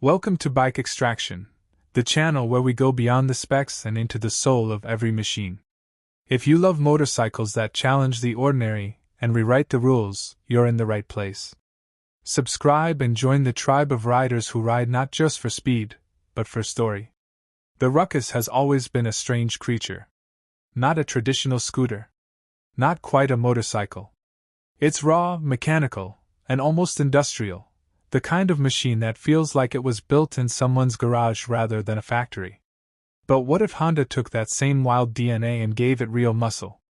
Welcome to Bike Extraction, the channel where we go beyond the specs and into the soul of every machine. If you love motorcycles that challenge the ordinary and rewrite the rules, you're in the right place. Subscribe and join the tribe of riders who ride not just for speed, but for story. The Ruckus has always been a strange creature. Not a traditional scooter. Not quite a motorcycle. It's raw, mechanical, and almost industrial. The kind of machine that feels like it was built in someone's garage rather than a factory. But what if Honda took that same wild DNA and gave it real muscle?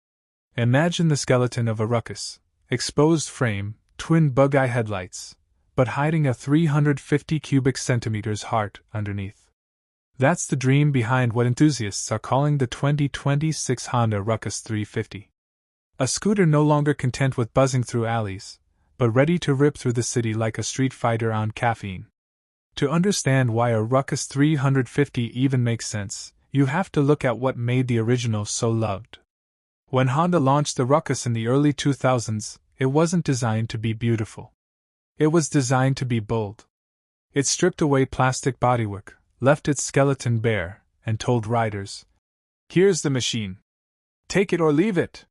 Imagine the skeleton of a Ruckus, exposed frame, twin bug-eye headlights, but hiding a 350 cubic centimeters heart underneath. That's the dream behind what enthusiasts are calling the 2026 Honda Ruckus 350. A scooter no longer content with buzzing through alleys, but ready to rip through the city like a street fighter on caffeine. To understand why a Ruckus 350 even makes sense, you have to look at what made the original so loved. When Honda launched the Ruckus in the early 2000s, it wasn't designed to be beautiful. It was designed to be bold. It stripped away plastic bodywork, left its skeleton bare, and told riders, "Here's the machine. Take it or leave it."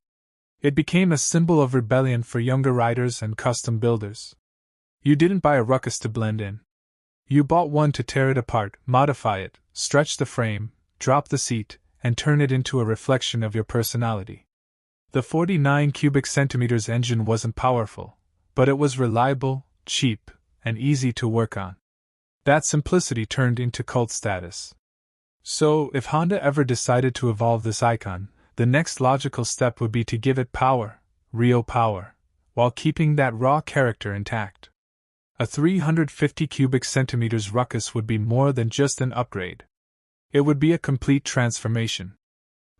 It became a symbol of rebellion for younger riders and custom builders. You didn't buy a Ruckus to blend in. You bought one to tear it apart, modify it, stretch the frame, drop the seat, and turn it into a reflection of your personality. The 49 cubic centimeters engine wasn't powerful, but it was reliable, cheap, and easy to work on. That simplicity turned into cult status. So, if Honda ever decided to evolve this icon, the next logical step would be to give it power, real power, while keeping that raw character intact. A 350 cubic centimeters Ruckus would be more than just an upgrade. It would be a complete transformation.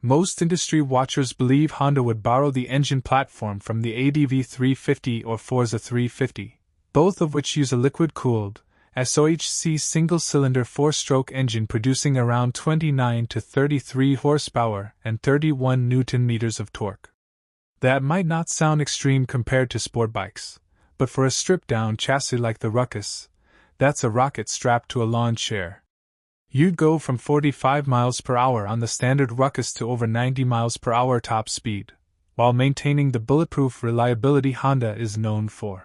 Most industry watchers believe Honda would borrow the engine platform from the ADV 350 or Forza 350, both of which use a liquid-cooled, SOHC single-cylinder 4-stroke engine producing around 29 to 33 horsepower and 31 Nm of torque. That might not sound extreme compared to sport bikes, but for a stripped-down chassis like the Ruckus, that's a rocket strapped to a lawn chair. You'd go from 45 miles per hour on the standard Ruckus to over 90 miles per hour top speed, while maintaining the bulletproof reliability Honda is known for.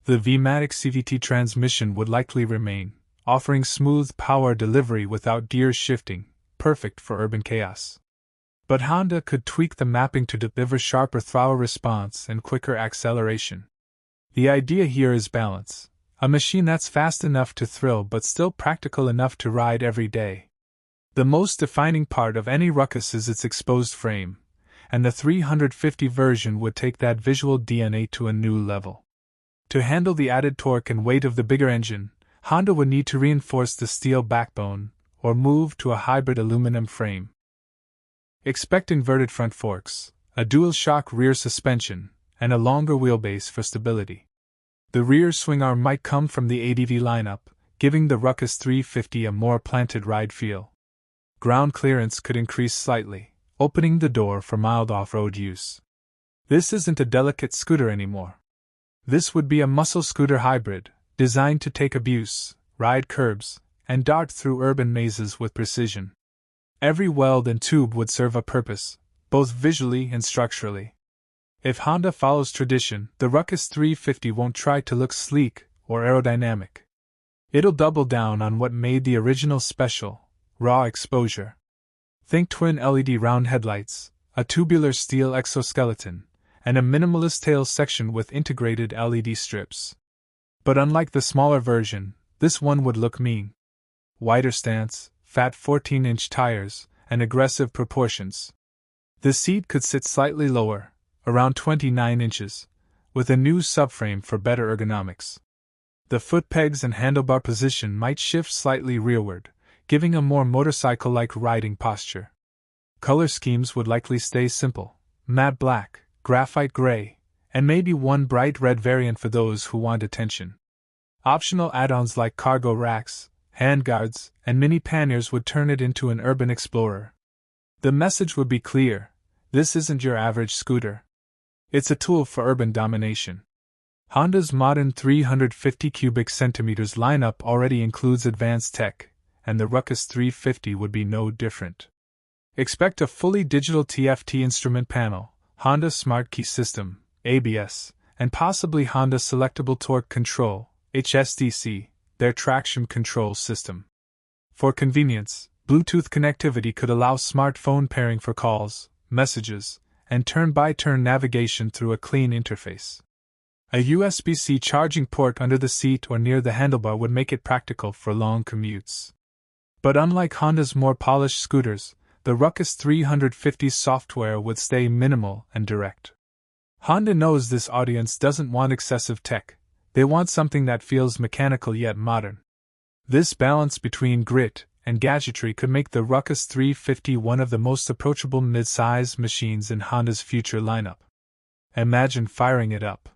The V-matic CVT transmission would likely remain, offering smooth power delivery without gears shifting, perfect for urban chaos. But Honda could tweak the mapping to deliver sharper throttle response and quicker acceleration. The idea here is balance, a machine that's fast enough to thrill but still practical enough to ride every day. The most defining part of any Ruckus is its exposed frame, and the 350 version would take that visual DNA to a new level. To handle the added torque and weight of the bigger engine, Honda would need to reinforce the steel backbone, or move to a hybrid aluminum frame. Expect inverted front forks, a dual-shock rear suspension, and a longer wheelbase for stability. The rear swing arm might come from the ADV lineup, giving the Ruckus 350 a more planted ride feel. Ground clearance could increase slightly, opening the door for mild off-road use. This isn't a delicate scooter anymore. This would be a muscle scooter hybrid, designed to take abuse, ride curbs, and dart through urban mazes with precision. Every weld and tube would serve a purpose, both visually and structurally. If Honda follows tradition, the Ruckus 350 won't try to look sleek or aerodynamic. It'll double down on what made the original special, raw exposure. Think twin LED round headlights, a tubular steel exoskeleton, and a minimalist tail section with integrated LED strips. But unlike the smaller version, this one would look mean. Wider stance, fat 14-inch tires, and aggressive proportions. The seat could sit slightly lower, around 29 inches, with a new subframe for better ergonomics. The foot pegs and handlebar position might shift slightly rearward, giving a more motorcycle-like riding posture. Color schemes would likely stay simple, matte black, graphite gray, and maybe one bright red variant for those who want attention. Optional add-ons like cargo racks, handguards, and mini panniers would turn it into an urban explorer. The message would be clear: this isn't your average scooter. It's a tool for urban domination. Honda's modern 350 cubic centimeters lineup already includes advanced tech, and the Ruckus 350 would be no different. Expect a fully digital TFT instrument panel, Honda Smart Key System, ABS, and possibly Honda Selectable Torque Control, HSDC, their traction control system. For convenience, Bluetooth connectivity could allow smartphone pairing for calls, messages, and turn-by-turn navigation through a clean interface. A USB-C charging port under the seat or near the handlebar would make it practical for long commutes. But unlike Honda's more polished scooters, the Ruckus 350's software would stay minimal and direct. Honda knows this audience doesn't want excessive tech, they want something that feels mechanical yet modern. This balance between grit and gadgetry could make the Ruckus 350 one of the most approachable mid-size machines in Honda's future lineup. Imagine firing it up.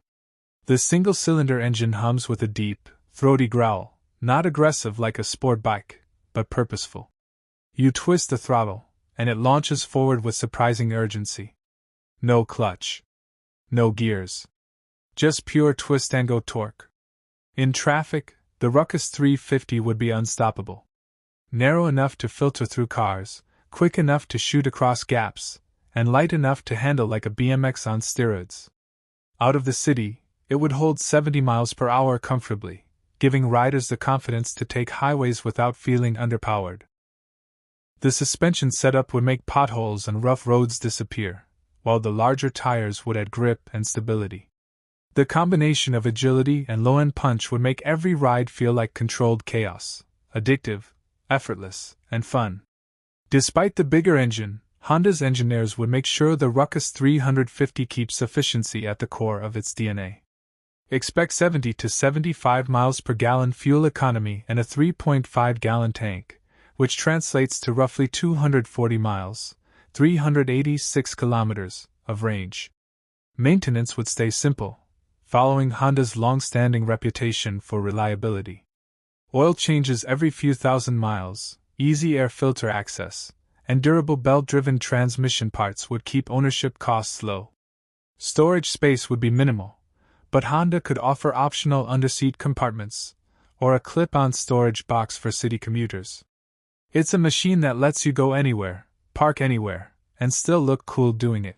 The single-cylinder engine hums with a deep, throaty growl, not aggressive like a sport bike, but purposeful. You twist the throttle, and it launches forward with surprising urgency. No clutch. No gears. Just pure twist-and-go torque. In traffic, the Ruckus 350 would be unstoppable. Narrow enough to filter through cars, quick enough to shoot across gaps, and light enough to handle like a BMX on steroids. Out of the city, it would hold 70 miles per hour comfortably, giving riders the confidence to take highways without feeling underpowered. The suspension setup would make potholes and rough roads disappear, while the larger tires would add grip and stability. The combination of agility and low-end punch would make every ride feel like controlled chaos, addictive, effortless, and fun. Despite the bigger engine, Honda's engineers would make sure the Ruckus 350 keeps efficiency at the core of its DNA. Expect 70 to 75 miles per gallon fuel economy and a 3.5-gallon tank, which translates to roughly 240 miles, 386 kilometers, of range. Maintenance would stay simple, following Honda's long-standing reputation for reliability. Oil changes every few thousand miles, easy air filter access, and durable belt-driven transmission parts would keep ownership costs low. Storage space would be minimal, but Honda could offer optional underseat compartments, or a clip-on storage box for city commuters. It's a machine that lets you go anywhere, park anywhere, and still look cool doing it.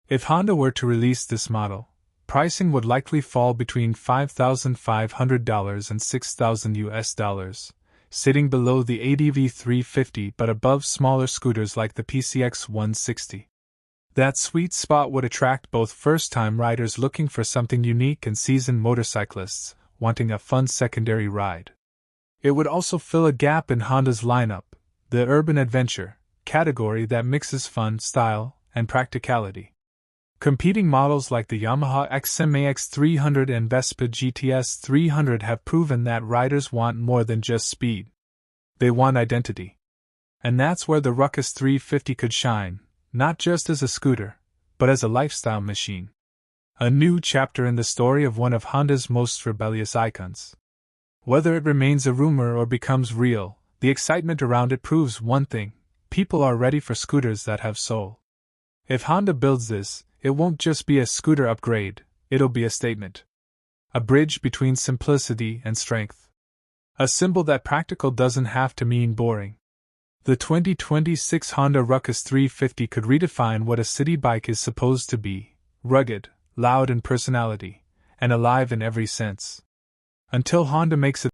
If Honda were to release this model, pricing would likely fall between $5,500 and $6,000, sitting below the ADV 350 but above smaller scooters like the PCX 160. That sweet spot would attract both first-time riders looking for something unique and seasoned motorcyclists wanting a fun secondary ride. It would also fill a gap in Honda's lineup, the urban adventure category that mixes fun, style, and practicality. Competing models like the Yamaha XMAX 300 and Vespa GTS 300 have proven that riders want more than just speed. They want identity. And that's where the Ruckus 350 could shine, not just as a scooter, but as a lifestyle machine. A new chapter in the story of one of Honda's most rebellious icons. Whether it remains a rumor or becomes real, the excitement around it proves one thing: people are ready for scooters that have soul. If Honda builds this, it won't just be a scooter upgrade, it'll be a statement. A bridge between simplicity and strength. A symbol that practical doesn't have to mean boring. The 2026 Honda Ruckus 350 could redefine what a city bike is supposed to be: rugged, loud in personality, and alive in every sense. Until Honda makes it